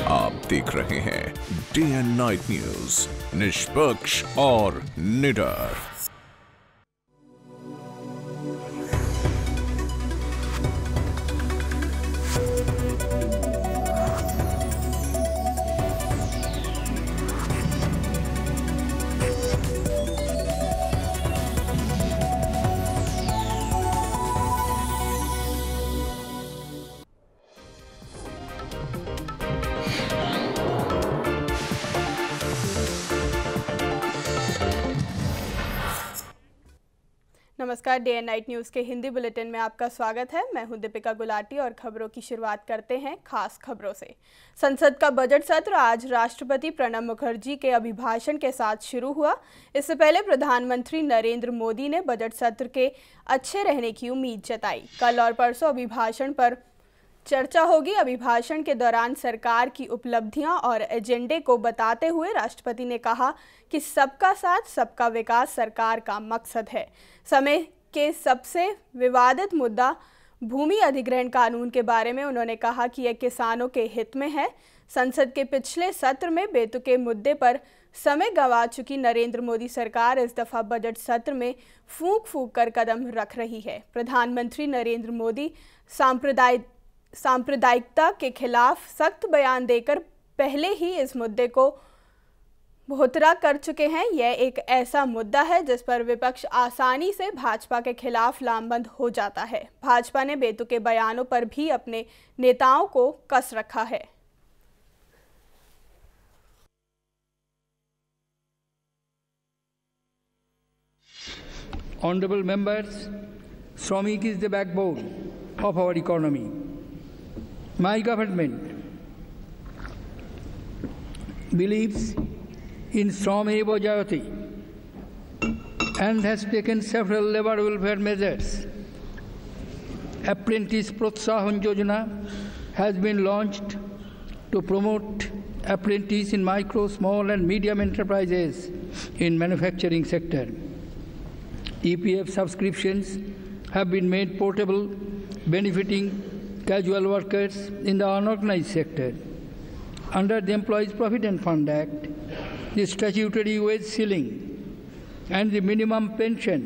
आप देख रहे हैं डे एंड नाइट न्यूज, निष्पक्ष और निडर। नमस्कार, डे एंड नाइट न्यूज़ के हिंदी बुलेटिन में आपका स्वागत है। मैं हूं दीपिका गुलाटी और खबरों की शुरुआत करते हैं खास खबरों से। संसद का बजट सत्र आज राष्ट्रपति प्रणब मुखर्जी के अभिभाषण के साथ शुरू हुआ। इससे पहले प्रधानमंत्री नरेंद्र मोदी ने बजट सत्र के अच्छे रहने की उम्मीद जताई। कल और परसों अभिभाषण पर चर्चा होगी। अभिभाषण के दौरान सरकार की उपलब्धियां और एजेंडे को बताते हुए राष्ट्रपति ने कहा कि सबका साथ सबका विकास सरकार का मकसद है। समय के सबसे विवादित मुद्दा भूमि अधिग्रहण कानून के बारे में उन्होंने कहा कि यह किसानों के हित में है। संसद के पिछले सत्र में बेतुके मुद्दे पर समय गंवा चुकी नरेंद्र मोदी सरकार इस दफा बजट सत्र में फूंक फूंक कर कदम रख रही है। प्रधानमंत्री नरेंद्र मोदी सांप्रदायिकता के खिलाफ सख्त बयान देकर पहले ही इस मुद्दे को भोतरा कर चुके हैं। यह एक ऐसा मुद्दा है जिस पर विपक्ष आसानी से भाजपा के खिलाफ लामबंद हो जाता है। भाजपा ने बेतुके बयानों पर भी अपने नेताओं को कस रखा है। Honorable members, Shramik is the backbone of our economy. My government believes in Shram Eva Jayati and has taken several labor welfare measures. Apprentice Protsahan Yojana has been launched to promote apprentice in micro, small and medium enterprises in manufacturing sector. EPF subscriptions have been made portable, benefiting casual workers in the unorganized sector. Under the Employees Provident Fund Act, the statutory wage ceiling and the minimum pension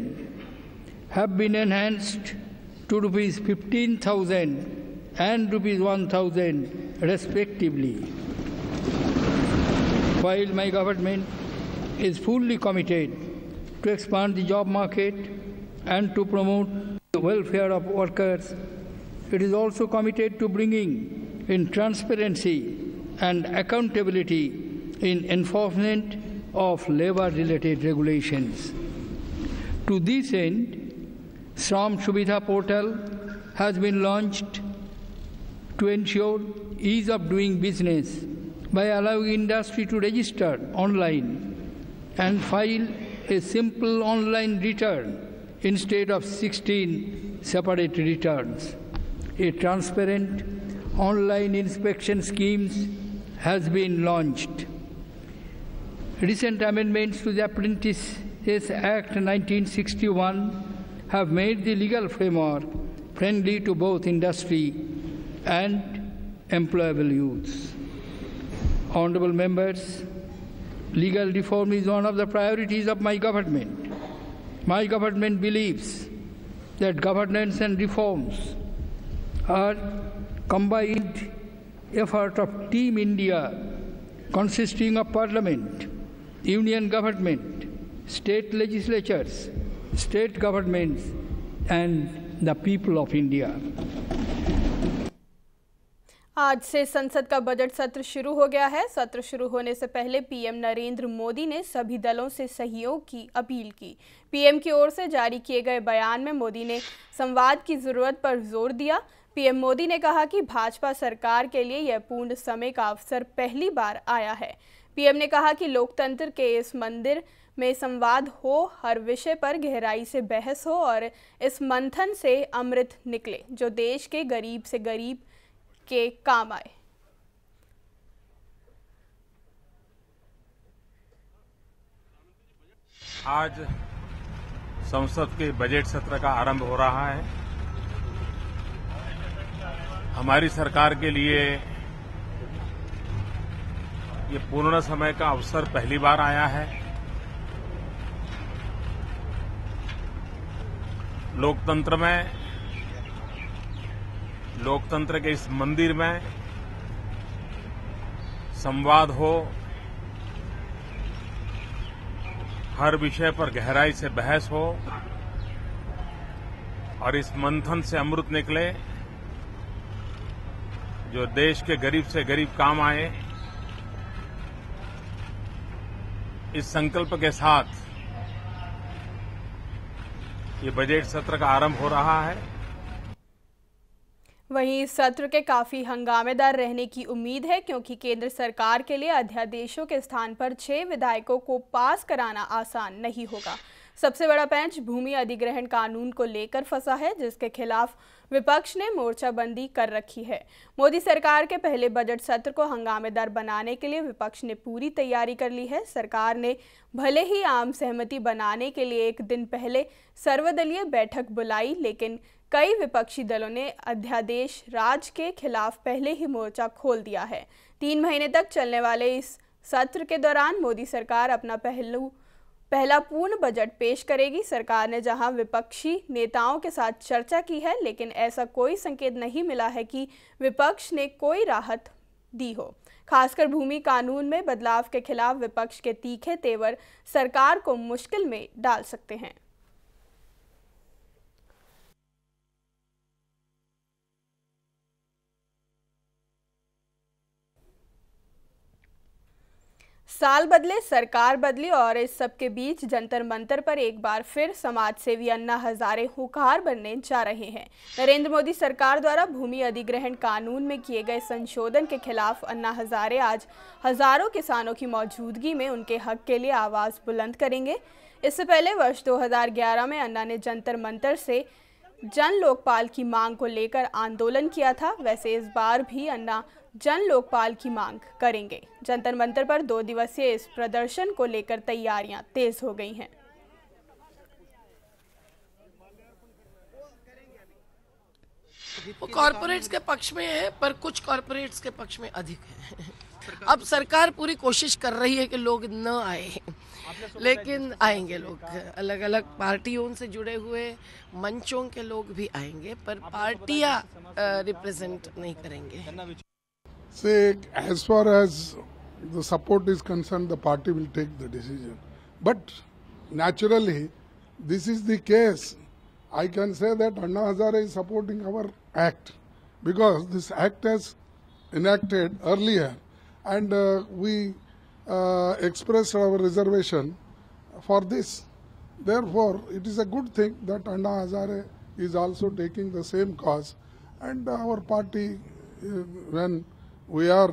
have been enhanced to rupees 15,000 and rupees 1,000 respectively. While my government is fully committed to expand the job market and to promote the welfare of workers, it is also committed to bringing in transparency and accountability in enforcement of labor-related regulations. To this end, Shram Subhidha portal has been launched to ensure ease of doing business by allowing industry to register online and file a simple online return instead of 16 separate returns. A transparent online inspection schemes has been launched. Recent amendments to the Apprentices Act 1961 have made the legal framework friendly to both industry and employable youths. Honorable members, legal reform is one of the priorities of my government. My government believes that governance and reforms are combined effort of Team India consisting of Parliament, Union Government, state legislatures, state governments and the people of India. आज से संसद का budget सत्र शुरू हो गया है। सत्र शुरू होने से पहले पीएम नरेंद्र मोदी ने सभी दलों से सहयोग की अपील की। पीएम की ओर से जारी किए गए बयान में मोदी ने संवाद की जरूरत पर जोर दिया। पीएम मोदी ने कहा कि भाजपा सरकार के लिए यह पूर्ण समय का अवसर पहली बार आया है। पीएम ने कहा कि लोकतंत्र के इस मंदिर में संवाद हो, हर विषय पर गहराई से बहस हो और इस मंथन से अमृत निकले जो देश के गरीब से गरीब के काम आए। आज संसद के बजट सत्र का आरंभ हो रहा है। हमारी सरकार के लिए ये पूर्ण समय का अवसर पहली बार आया है। लोकतंत्र में, लोकतंत्र के इस मंदिर में संवाद हो, हर विषय पर गहराई से बहस हो और इस मंथन से अमृत निकले जो देश के गरीब से गरीब काम आए। इस संकल्प के साथ ये बजट सत्र का आरंभ हो रहा है। वहीं इस सत्र के काफी हंगामेदार रहने की उम्मीद है, क्योंकि केंद्र सरकार के लिए अध्यादेशों के स्थान पर 6 विधायकों को पास कराना आसान नहीं होगा। सबसे बड़ा पेंच भूमि अधिग्रहण कानून को लेकर फंसा है, जिसके खिलाफ विपक्ष ने मोर्चाबंदी कर रखी है। मोदी सरकार के पहले बजट सत्र को हंगामेदार बनाने के लिए विपक्ष ने पूरी तैयारी कर ली है। सरकार ने भले ही आम सहमति बनाने के लिए एक दिन पहले सर्वदलीय बैठक बुलाई, लेकिन कई विपक्षी दलों ने अध्यादेश राज के खिलाफ पहले ही मोर्चा खोल दिया है। 3 महीने तक चलने वाले इस सत्र के दौरान मोदी सरकार अपना पहला पूर्ण बजट पेश करेगी। सरकार ने जहां विपक्षी नेताओं के साथ चर्चा की है, लेकिन ऐसा कोई संकेत नहीं मिला है कि विपक्ष ने कोई राहत दी हो। खासकर भूमि कानून में बदलाव के खिलाफ विपक्ष के तीखे तेवर सरकार को मुश्किल में डाल सकते हैं। साल बदले, सरकार बदली और इस सब के बीच जंतर मंतर पर एक बार फिर समाज सेवी अन्ना हजारे हुंकार बनने जा रहे हैं। नरेंद्र मोदी सरकार द्वारा भूमि अधिग्रहण कानून में किए गए संशोधन के खिलाफ अन्ना हजारे आज हजारों किसानों की मौजूदगी में उनके हक के लिए आवाज बुलंद करेंगे। इससे पहले वर्ष 2011 में अन्ना ने जंतर मंतर से जन लोकपाल की मांग को लेकर आंदोलन किया था। वैसे इस बार भी अन्ना जन लोकपाल की मांग करेंगे। जंतर मंतर पर 2 दिवसीय इस प्रदर्शन को लेकर तैयारियां तेज हो गई हैं। वो कॉरपोरेट्स के पक्ष में है, पर कुछ कॉरपोरेट्स के पक्ष में अधिक है। अब सरकार पूरी कोशिश कर रही है कि लोग न आए, लेकिन आएंगे लोग। अलग अलग पार्टियों से जुड़े हुए मंचों के लोग भी आएंगे, पर पार्टियां रिप्रेजेंट नहीं करेंगे। Say, as far as the support is concerned, the party will take the decision. But naturally, this is the case. I can say that Anna Hazare is supporting our act because this act has enacted earlier, and we expressed our reservation for this. Therefore, it is a good thing that Anna Hazare is also taking the same cause, and our party, when we are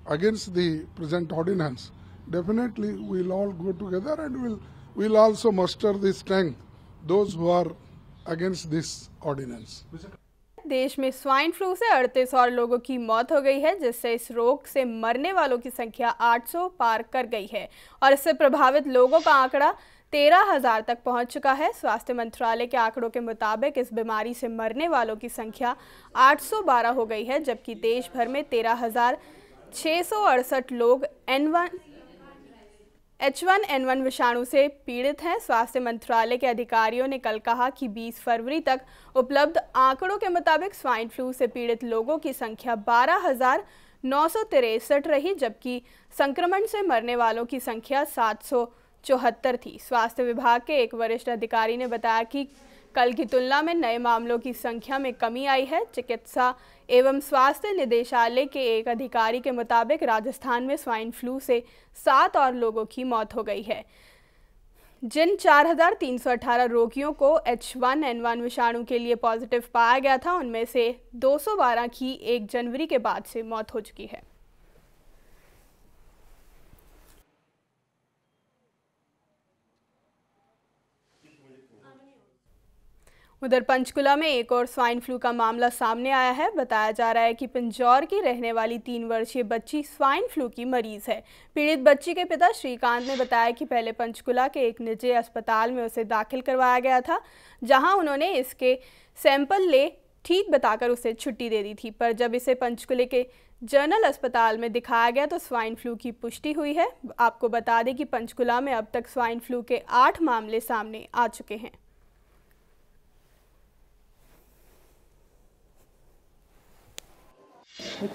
against the present ordinance, definitely we'll all go together and we'll also muster the strength those who are against this ordinance. देश में swine flu से 38 और लोगों की मौत हो गई है, जिससे इस रोग से मरने वालों की संख्या 800 पार कर गई है और इससे प्रभावित लोगों का आंकड़ा 13,000 तक पहुंच चुका है। स्वास्थ्य मंत्रालय के आंकड़ों के मुताबिक इस बीमारी से मरने वालों की संख्या 812 हो गई है, जबकि देश भर में 13,668 लोग H1N1 विषाणु से पीड़ित हैं। स्वास्थ्य मंत्रालय के अधिकारियों ने कल कहा कि 20 फरवरी तक उपलब्ध आंकड़ों के मुताबिक स्वाइन फ्लू से पीड़ित लोगों की संख्या 12,963 रही, जबकि संक्रमण से मरने वालों की संख्या 774 थी। स्वास्थ्य विभाग के एक वरिष्ठ अधिकारी ने बताया कि कल की तुलना में नए मामलों की संख्या में कमी आई है। चिकित्सा एवं स्वास्थ्य निदेशालय के एक अधिकारी के मुताबिक राजस्थान में स्वाइन फ्लू से 7 और लोगों की मौत हो गई है। जिन 4,318 रोगियों को H1N1 विषाणु के लिए पॉजिटिव पाया गया था, उनमें से 212 की 1 जनवरी के बाद से मौत हो चुकी है। उधर पंचकुला में एक और स्वाइन फ्लू का मामला सामने आया है। बताया जा रहा है कि पिंजौर की रहने वाली 3 वर्षीय बच्ची स्वाइन फ्लू की मरीज है। पीड़ित बच्ची के पिता श्रीकांत ने बताया कि पहले पंचकुला के एक निजी अस्पताल में उसे दाखिल करवाया गया था, जहां उन्होंने इसके सैंपल ले ठीक बताकर उसे छुट्टी दे दी थी, पर जब इसे पंचकुले के जनरल अस्पताल में दिखाया गया तो स्वाइन फ्लू की पुष्टि हुई है। आपको बता दें कि पंचकुला में अब तक स्वाइन फ्लू के 8 मामले सामने आ चुके हैं।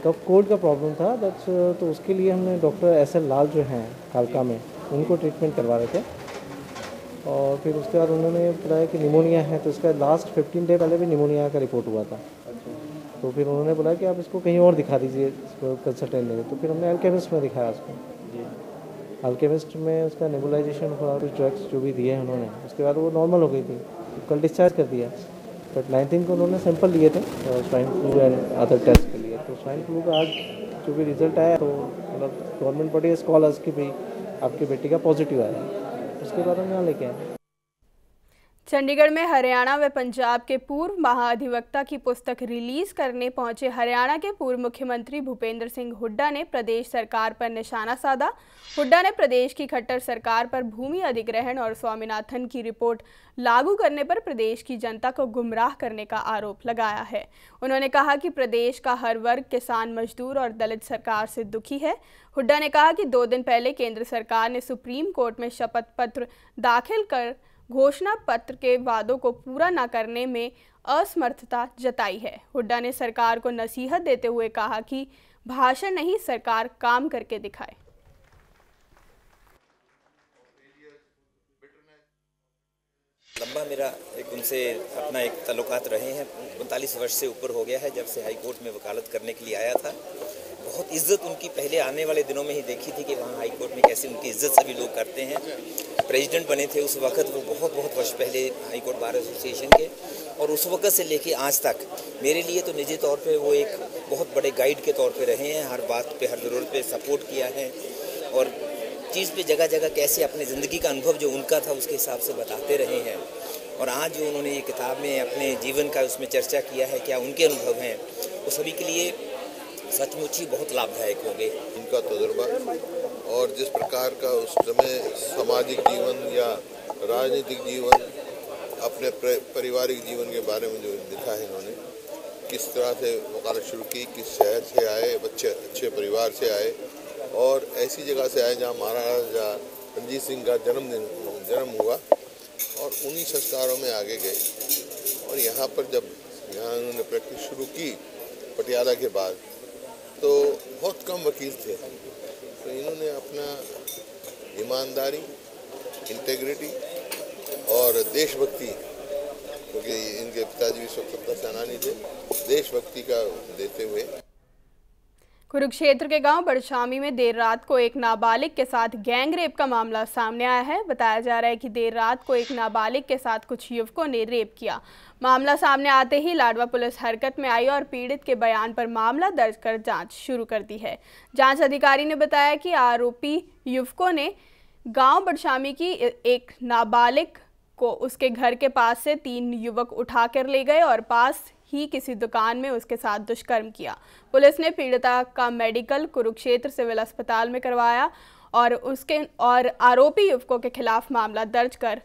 कफ कोल्ड का प्रॉब्लम था तो उसके लिए हमने डॉक्टर SL लाल जो हैं कालका में, उनको ट्रीटमेंट करवा रहे थे। और फिर उसके बाद उन्होंने बताया कि निमोनिया है, तो उसका लास्ट 15 डे पहले भी निमोनिया का रिपोर्ट हुआ था। तो फिर उन्होंने बोला कि आप इसको कहीं और दिखा दीजिए, इसको कंसल्टेंट लेंगे। तो फिर हमने अल्केमिस्ट में दिखाया उसको। अल्केमिस्ट में उसका नेबुलाइजेशन हुआ, कुछ ड्रग्स जो भी दिए उन्होंने, उसके बाद वो नॉर्मल हो गई थी। कल डिस्चार्ज कर दिया, बट 19 को उन्होंने सैंपल लिए थे swine flu and other test के लिए। तो स्वाइन फ्लू का आज जो भी रिजल्ट आया, तो मतलब गवर्नमेंट बॉडी हैज़ कॉल्ड अस कि भाई आपकी बेटी का पॉजिटिव आया। उसके बाद हम यहाँ लेके आए। चंडीगढ़ में हरियाणा व पंजाब के पूर्व महाधिवक्ता की पुस्तक रिलीज करने पहुंचे हरियाणा के पूर्व मुख्यमंत्री भूपेंद्र सिंह हुड्डा ने प्रदेश सरकार पर निशाना साधा। हुड्डा ने प्रदेश की खट्टर सरकार पर भूमि अधिग्रहण और स्वामीनाथन की रिपोर्ट लागू करने पर प्रदेश की जनता को गुमराह करने का आरोप लगाया है। उन्होंने कहा कि प्रदेश का हर वर्ग, किसान, मजदूर और दलित सरकार से दुखी है। हुड्डा ने कहा कि 2 दिन पहले केंद्र सरकार ने सुप्रीम कोर्ट में शपथ पत्र दाखिल कर घोषणा पत्र के वादों को पूरा न करने में असमर्थता जताई है। हुड्डा ने सरकार को नसीहत देते हुए कहा कि भाषण नहीं, सरकार काम करके दिखाए। लंबा मेरा उनसे अपना एक ताल्लुकात रहे हैं। 45 वर्ष से ऊपर हो गया है जब से हाई कोर्ट में वकालत करने के लिए आया था। बहुत इज्जत उनकी पहले आने वाले दिनों में ही देखी थी कि वहाँ हाई कोर्ट में कैसे उनकी इज्जत सभी लोग करते हैं। प्रेसिडेंट बने थे उस वक्त वो बहुत वर्ष पहले हाई कोर्ट बार एसोसिएशन के, और उस वक्त से लेके आज तक मेरे लिए तो निजी तौर पे वो एक बहुत बड़े गाइड के तौर पे रहे हैं। हर बात पे, हर ज़रूरत पे सपोर्ट किया है, और चीज़ पे जगह जगह कैसे अपने ज़िंदगी का अनुभव जो उनका था उसके हिसाब से बताते रहे हैं। और आज जो उन्होंने ये किताब में अपने जीवन का उसमें चर्चा किया है, क्या उनके अनुभव हैं, वो सभी के लिए सचमुच ही बहुत लाभदायक होंगे। उनका तजुर्बा और जिस प्रकार का उस समय सामाजिक जीवन या राजनीतिक जीवन, अपने पारिवारिक जीवन के बारे में जो लिखा है इन्होंने, किस तरह से वकालत शुरू की, किस शहर से आए, बच्चे अच्छे परिवार से आए और ऐसी जगह से आए जहाँ महाराजा रणजीत सिंह का जन्म हुआ, और उन्हीं संस्कारों में आगे गए। और यहाँ पर जब यहाँ उन्होंने प्रैक्टिस शुरू की पटियाला के बाद, तो बहुत कम वकील थे, तो इन्होंने अपना ईमानदारी, इंटेग्रिटी और देशभक्ति, क्योंकि इनके पिताजी भी स्वतंत्रता सेनानी थे, देशभक्ति का देते हुए। कुरुक्षेत्र के गांव बड़शामी में देर रात को एक नाबालिग के साथ गैंग रेप का मामला सामने आया है। बताया जा रहा है कि देर रात को एक नाबालिग के साथ कुछ युवकों ने रेप किया। मामला सामने आते ही लाडवा पुलिस हरकत में आई और पीड़ित के बयान पर मामला दर्ज कर जांच शुरू कर दी है। जांच अधिकारी ने बताया कि आरोपी युवकों ने गांव बड़शामी की एक नाबालिग को उसके घर के पास से 3 युवक उठा कर ले गए और पास ही किसी दुकान में उसके साथ दुष्कर्म किया। पुलिस ने पीड़िता का मेडिकल कुरुक्षेत्र सिविल अस्पताल में करवाया और आरोपी युवकों के खिलाफ मामला दर्ज कर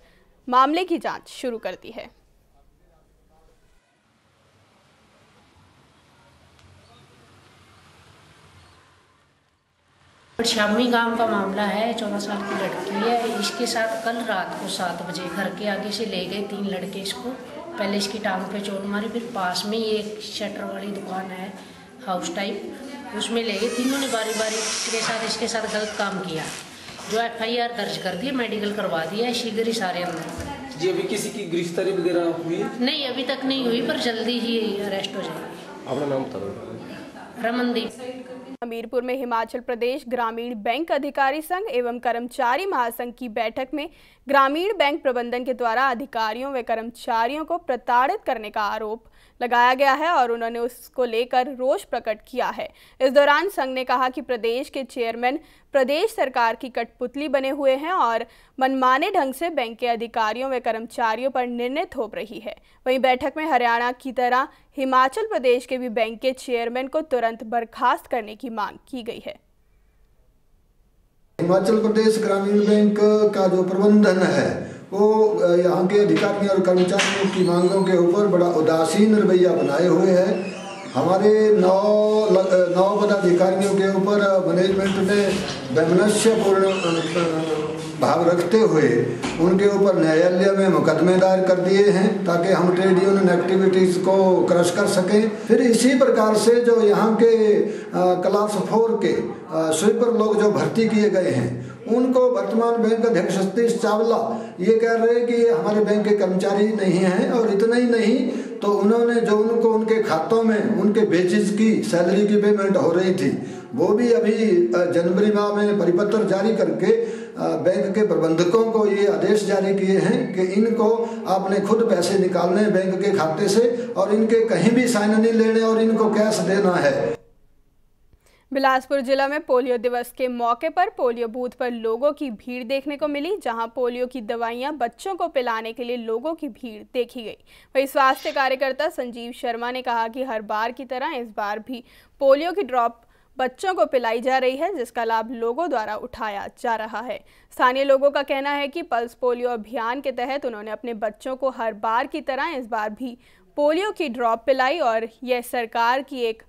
मामले की जांच शुरू कर दी है। शामी गांव का मामला है। 14 साल की लड़की है। इसके साथ कल रात को 7 बजे घर के आगे से ले गए 3 लड़के इसको। पहले इसकी टांग पे चोट मारी, फिर पास में ही एक शटर वाली दुकान है हाउस टाइप, उसमें ले गए। तीनों ने बारी बारी इसके साथ गलत काम किया, जो FIR दर्ज कर दी, मेडिकल करवा दिया, शीघ्र ही सारे अंदर। जी अभी किसी की गिरफ्तारी वगैरह हुई है? नहीं, अभी तक नहीं हुई, पर जल्दी ही अरेस्ट हो जाएगी। अपना नाम बता। रमनदीप। हमीरपुर में हिमाचल प्रदेश ग्रामीण बैंक अधिकारी संघ एवं कर्मचारी महासंघ की बैठक में ग्रामीण बैंक प्रबंधन के द्वारा अधिकारियों व कर्मचारियों को प्रताड़ित करने का आरोप लगाया गया है और उन्होंने उसको लेकर रोष प्रकट किया है। इस दौरान संघ ने कहा कि प्रदेश के चेयरमैन प्रदेश सरकार की कठपुतली बने हुए हैं और मनमाने ढंग से बैंक के अधिकारियों व कर्मचारियों पर निर्णय थोप रही है। वहीं बैठक में हरियाणा की तरह हिमाचल प्रदेश के भी बैंक के चेयरमैन को तुरंत बर्खास्त करने की मांग की गई है। हिमाचल प्रदेश ग्रामीण बैंक का जो प्रबंधन है वो यहाँ के अधिकारियों और कर्मचारियों की मांगों के ऊपर बड़ा उदासीन रवैया बनाए हुए है। हमारे 9 पदाधिकारियों के ऊपर मैनेजमेंट ने वैमनस्यपूर्ण भाव रखते हुए उनके ऊपर न्यायालय में मुकदमे दायर कर दिए हैं ताकि हम ट्रेड यूनियन एक्टिविटीज़ को क्रश कर सकें। फिर इसी प्रकार से जो यहाँ के क्लास 4 के स्वीपर लोग जो भर्ती किए गए हैं उनको वर्तमान बैंक अध्यक्ष सतीश चावला ये कह रहे हैं कि ये हमारे बैंक के कर्मचारी नहीं हैं, और इतना ही नहीं तो उन्होंने जो उनको उनके खातों में उनके बेचेस की सैलरी की पेमेंट हो रही थी वो भी अभी जनवरी माह में परिपत्र जारी करके बैंक के प्रबंधकों को ये आदेश जारी किए हैं कि इनको आपने खुद पैसे निकालने हैं बैंक के खाते से और इनके कहीं भी साइन नहीं लेने और इनको कैश देना है। बिलासपुर जिला में पोलियो दिवस के मौके पर पोलियो बूथ पर लोगों की भीड़ देखने को मिली, जहां पोलियो की दवाइयां बच्चों को पिलाने के लिए लोगों की भीड़ देखी गई। वहीं स्वास्थ्य कार्यकर्ता संजीव शर्मा ने कहा कि हर बार की तरह इस बार भी पोलियो की ड्रॉप बच्चों को पिलाई जा रही है, जिसका लाभ लोगों द्वारा उठाया जा रहा है। स्थानीय लोगों का कहना है कि पल्स पोलियो अभियान के तहत उन्होंने अपने बच्चों को हर बार की तरह इस बार भी पोलियो की ड्रॉप पिलाई और यह सरकार की एक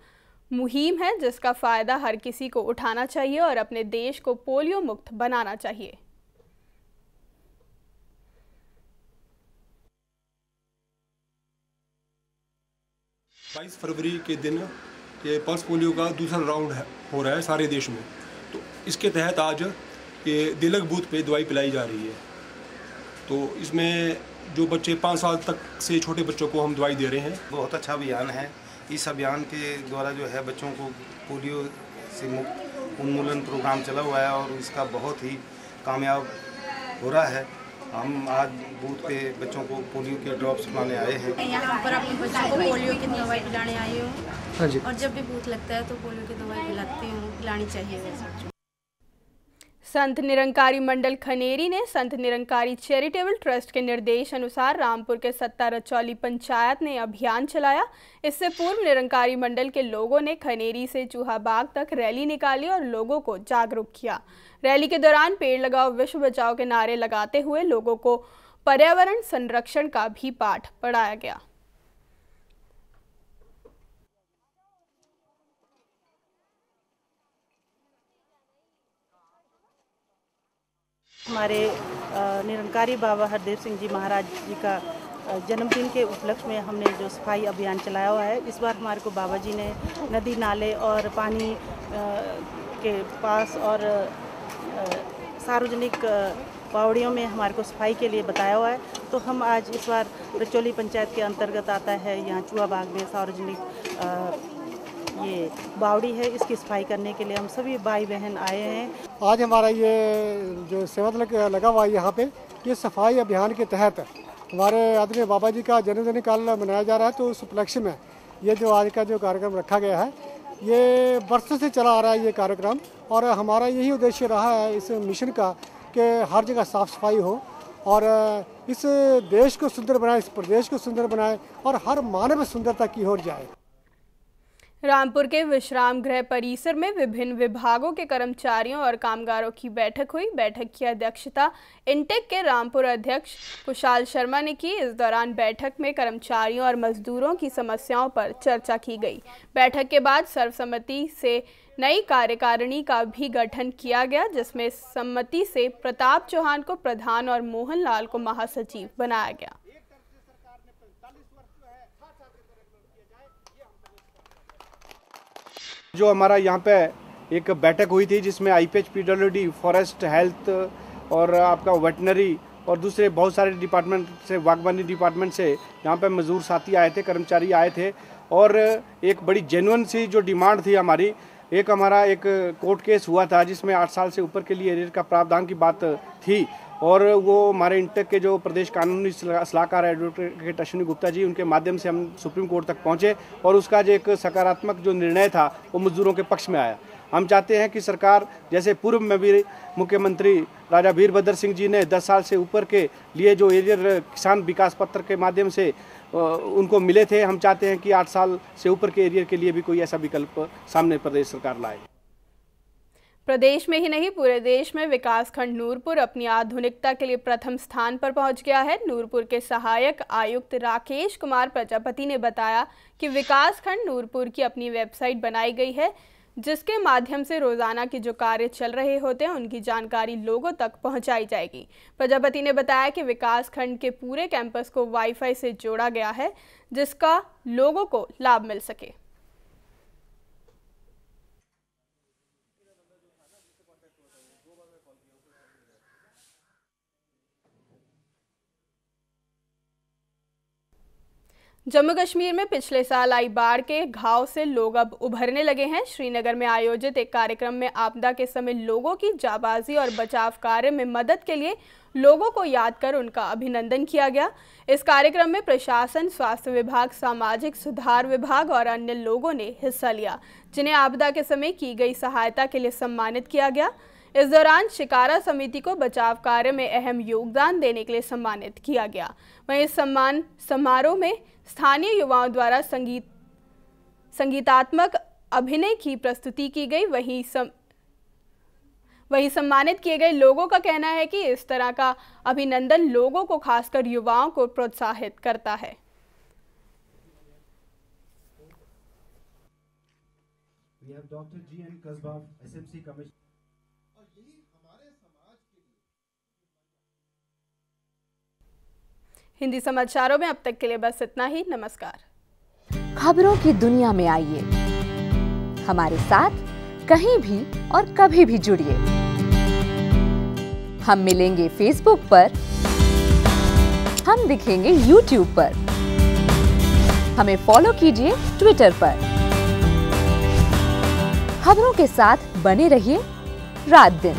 मुहिम है जिसका फ़ायदा हर किसी को उठाना चाहिए और अपने देश को पोलियो मुक्त बनाना चाहिए। 22 फरवरी के दिन ये पल्स पोलियो का दूसरा राउंड हो रहा है सारे देश में, तो इसके तहत आज ये दिलक बूथ पे दवाई पिलाई जा रही है। तो इसमें जो बच्चे 5 साल तक से छोटे बच्चों को हम दवाई दे रहे हैं। बहुत अच्छा अभियान है। इस अभियान के द्वारा जो है बच्चों को पोलियो से मुक्त उन्मूलन प्रोग्राम चला हुआ है और इसका बहुत ही कामयाब हो रहा है। हम आज बूथ पे बच्चों को पोलियो के ड्रॉप्स पिलाने आए हैं। यहाँ पर अपने बच्चों को पोलियो की दवाई पिलाने आई हूँ। हाँ जी। और जब भी बूथ लगता है तो पोलियो की दवाई पिलाती हूँ, पिलानी चाहिए वैसे। संत निरंकारी मंडल खनेरी ने संत निरंकारी चैरिटेबल ट्रस्ट के निर्देश अनुसार रामपुर के सत्ता रचौली पंचायत ने अभियान चलाया। इससे पूर्व निरंकारी मंडल के लोगों ने खनेरी से चूहाबाग तक रैली निकाली और लोगों को जागरूक किया। रैली के दौरान पेड़ लगाओ विश्व बचाओ के नारे लगाते हुए लोगों को पर्यावरण संरक्षण का भी पाठ पढ़ाया गया। हमारे निरंकारी बाबा हरदेव सिंह जी महाराज जी का जन्मदिन के उपलक्ष्य में हमने जो सफाई अभियान चलाया हुआ है, इस बार हमारे को बाबा जी ने नदी नाले और पानी के पास और सार्वजनिक बावड़ियों में हमारे को सफाई के लिए बताया हुआ है। तो हम आज इस बार रचौली पंचायत के अंतर्गत आता है, यहाँ चूहाबाग में सार्वजनिक ये बावड़ी है, इसकी सफाई करने के लिए हम सभी भाई बहन आए हैं। आज हमारा ये जो सेवा लगा हुआ है यहाँ पे, ये सफाई अभियान के तहत हमारे आदरणीय बाबा जी का जन्मदिन कल मनाया जा रहा है। तो उस उपलक्ष्य में ये जो आज का जो कार्यक्रम रखा गया है, ये वर्षों से चला आ रहा है ये कार्यक्रम, और हमारा यही उद्देश्य रहा है इस मिशन का कि हर जगह साफ सफाई हो और इस देश को सुंदर बनाए, इस प्रदेश को सुंदर बनाए और हर मानव सुंदरता की ओर जाए। रामपुर के विश्राम गृह परिसर में विभिन्न विभागों के कर्मचारियों और कामगारों की बैठक हुई। बैठक की अध्यक्षता इंटेक के रामपुर अध्यक्ष कुशाल शर्मा ने की। इस दौरान बैठक में कर्मचारियों और मजदूरों की समस्याओं पर चर्चा की गई। बैठक के बाद सर्वसम्मति से नई कार्यकारिणी का भी गठन किया गया, जिसमें सम्मति से प्रताप चौहान को प्रधान और मोहन लाल को महासचिव बनाया गया। जो हमारा यहाँ पे एक बैठक हुई थी जिसमें IPH PWD फॉरेस्ट हेल्थ और आपका वेटनरी और दूसरे बहुत सारे डिपार्टमेंट से, बागवानी डिपार्टमेंट से यहाँ पे मजदूर साथी आए थे, कर्मचारी आए थे और एक बड़ी जेन्युइन सी जो डिमांड थी हमारी, एक हमारा एक कोर्ट केस हुआ था जिसमें 8 साल से ऊपर के लिए एरियर का प्रावधान की बात थी और वो हमारे इंटेक के जो प्रदेश कानूनी सलाहकार एडवोकेट अश्विनी गुप्ता जी, उनके माध्यम से हम सुप्रीम कोर्ट तक पहुंचे और उसका जो एक सकारात्मक जो निर्णय था वो मजदूरों के पक्ष में आया। हम चाहते हैं कि सरकार, जैसे पूर्व में भी मुख्यमंत्री राजा वीरभद्र सिंह जी ने 10 साल से ऊपर के लिए जो एरियर किसान विकास पत्र के माध्यम से उनको मिले थे, हम चाहते हैं कि 8 साल से ऊपर के एरियर के लिए भी कोई ऐसा विकल्प सामने प्रदेश सरकार लाए। प्रदेश में ही नहीं पूरे देश में विकासखंड नूरपुर अपनी आधुनिकता के लिए प्रथम स्थान पर पहुंच गया है। नूरपुर के सहायक आयुक्त राकेश कुमार प्रजापति ने बताया कि विकासखंड नूरपुर की अपनी वेबसाइट बनाई गई है, जिसके माध्यम से रोजाना के जो कार्य चल रहे होते हैं उनकी जानकारी लोगों तक पहुंचाई जाएगी। प्रजापति ने बताया कि विकासखंड के पूरे कैंपस को वाईफाई से जोड़ा गया है, जिसका लोगों को लाभ मिल सके। जम्मू कश्मीर में पिछले साल आई बाढ़ के घाव से लोग अब उभरने लगे हैं। श्रीनगर में आयोजित एक कार्यक्रम में आपदा के समय लोगों की जाबाजी और बचाव कार्य में मदद के लिए लोगों को याद कर उनका अभिनंदन किया गया। इस कार्यक्रम में प्रशासन, स्वास्थ्य विभाग, सामाजिक सुधार विभाग और अन्य लोगों ने हिस्सा लिया, जिन्हें आपदा के समय की गई सहायता के लिए सम्मानित किया गया। इस दौरान शिकारा समिति को बचाव कार्य में अहम योगदान देने के लिए सम्मानित किया गया। वहीं इस सम्मान समारोह में स्थानीय युवाओं द्वारा संगीतात्मक अभिनय की प्रस्तुति की गई। वहीं सम्मानित किए गए लोगों का कहना है कि इस तरह का अभिनंदन लोगों को, खासकर युवाओं को प्रोत्साहित करता है। हिंदी समाचारों में अब तक के लिए बस इतना ही। नमस्कार। खबरों की दुनिया में आइए, हमारे साथ कहीं भी और कभी भी जुड़िए। हम मिलेंगे फेसबुक पर, हम दिखेंगे यूट्यूब पर, हमें फॉलो कीजिए ट्विटर पर। खबरों के साथ बने रहिए रात दिन।